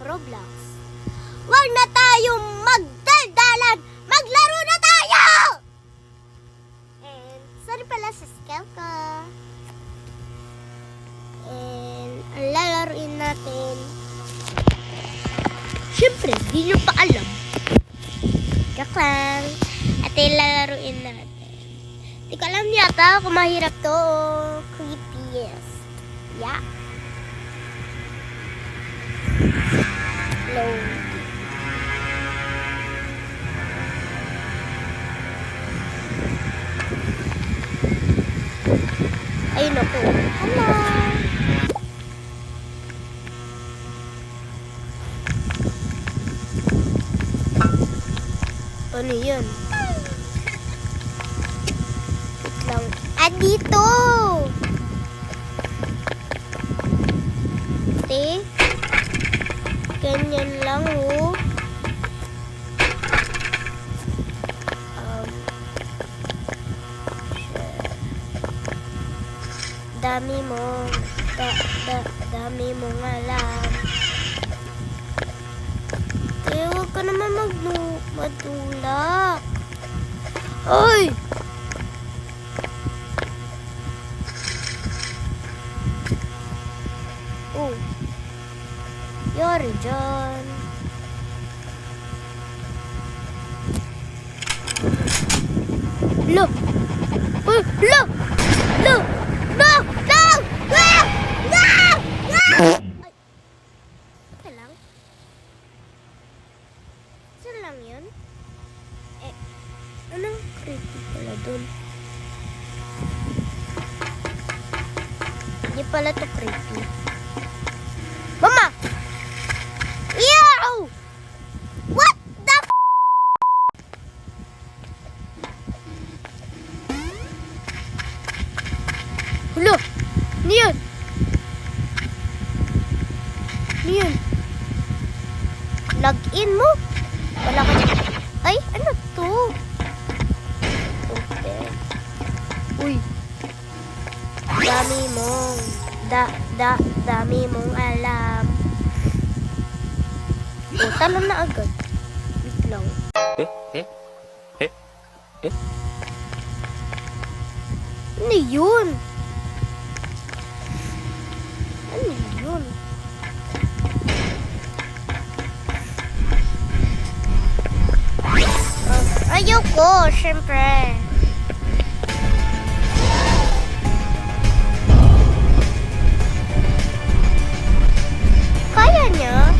Roblox. Huwag na tayong magdaldalan! Maglaro na tayo! And sorry pala sa scale ko. And ang lalaruin natin, syempre, di nyo pa alam. Joke lang. At yung lalaruin natin. Di ko alam yata kung mahirap to o creepiest. Yeah. Load. Ayun ako. Hello. Ano yun? Wait lang. Ah, dito! Ate? Ganyan lang, oh. Dami mo. Dami mong alam. Huwag ka naman matulak. Ay! Oh. Yari dyan. Lo! Uy! Lo! Lo! No! No! No! No! No! Ay. Ito lang. Isa lang yun? Eh, anong creepy pala dun? Hindi pala to creepy. Mama! Ew! What the f***? Hulo! Ano yun? Ano yun? Log-in mo? Wala ka dyan. Ay, ano to? Okay. Uy. Dami mong dami mong alam. O, talo na agad. Wait lang. Ano yun? Ano yun? Ayoko, syempre. Kaya niya?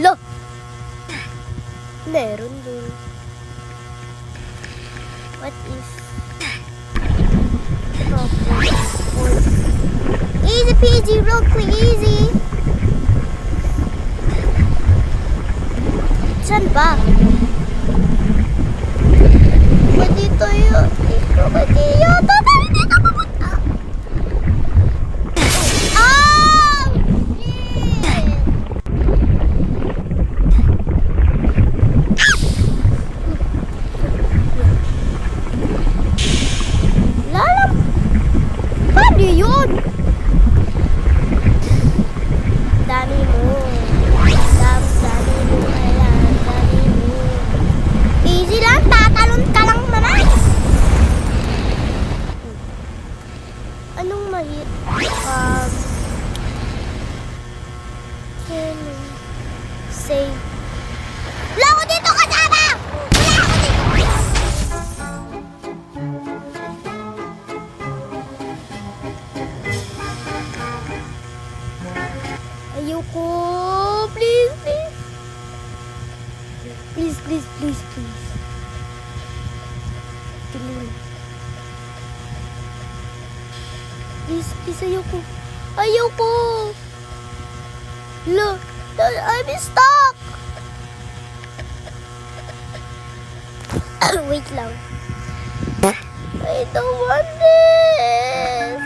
Lo! Meron dun. What is... Easy peasy, real quick, easy. Saan ba? Ba dito yun? Dito ba dito? Tayo dito papunta! Ah! Shit! Lalam! Paano yun? Dami mo. Dami mo. Ayan, dami mo. Easy lang, tatalon ka lang naman. Anong mahit? Save. Wala ko dito kasama! Wala ko dito! Ayoko. Please, please. Please, please, please, please. Please. Please, please, ayoko. Ayoko. Look, I'm stuck. Wait lang. I don't want this.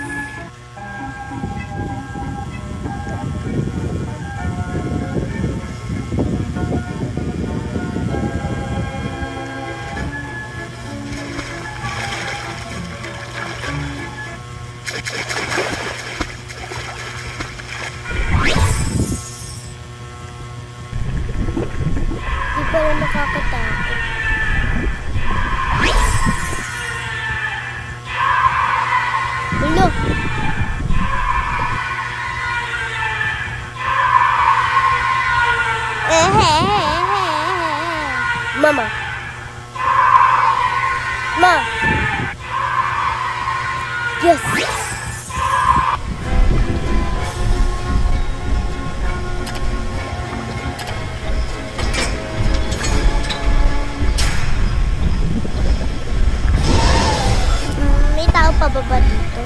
Di pa rin nakakatakot. Hello. Mama. Ma. Yes. May tao pa ba dito?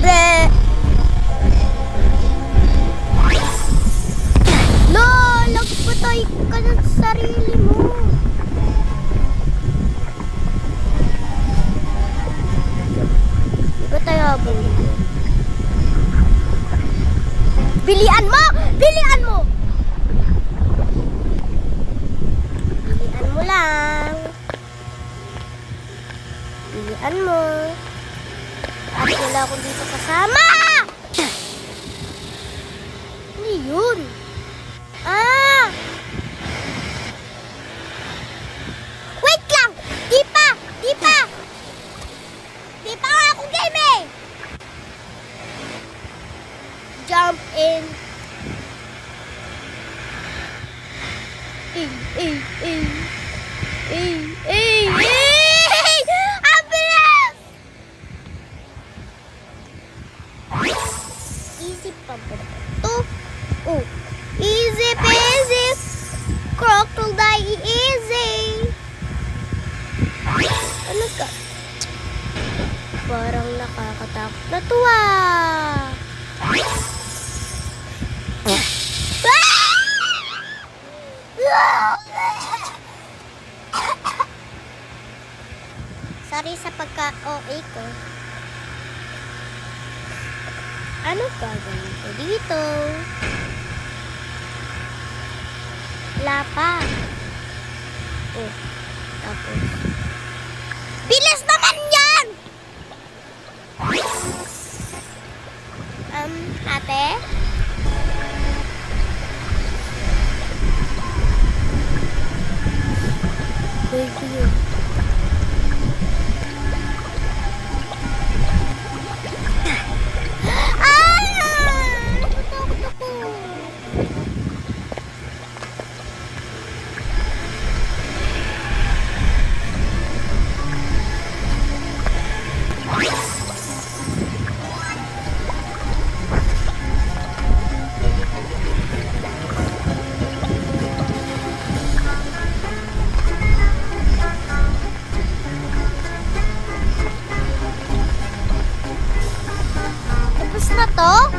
Bleh! No! Nagpatay ka na sa sarili mo. Di ba tayo habang dito? Bilian mo! Bilian mo! Bilian mo lang. Bilian mo. At wala akong dito kasama! Ano yun? Ah! Wait lang! Di pa! Di pa! Di pa nga akong game eh! Jump in. Ang bilis! Easy pa ba ito? Oh, easy peasy. Crocodile easy. Ano ka? Parang nakakatakot na to ah. Sorry sa pagka-OA ko. Ano gagawin ko dito? Wala pa. Oh, tapos. Bilis naman yan! Ate? Thank you. to?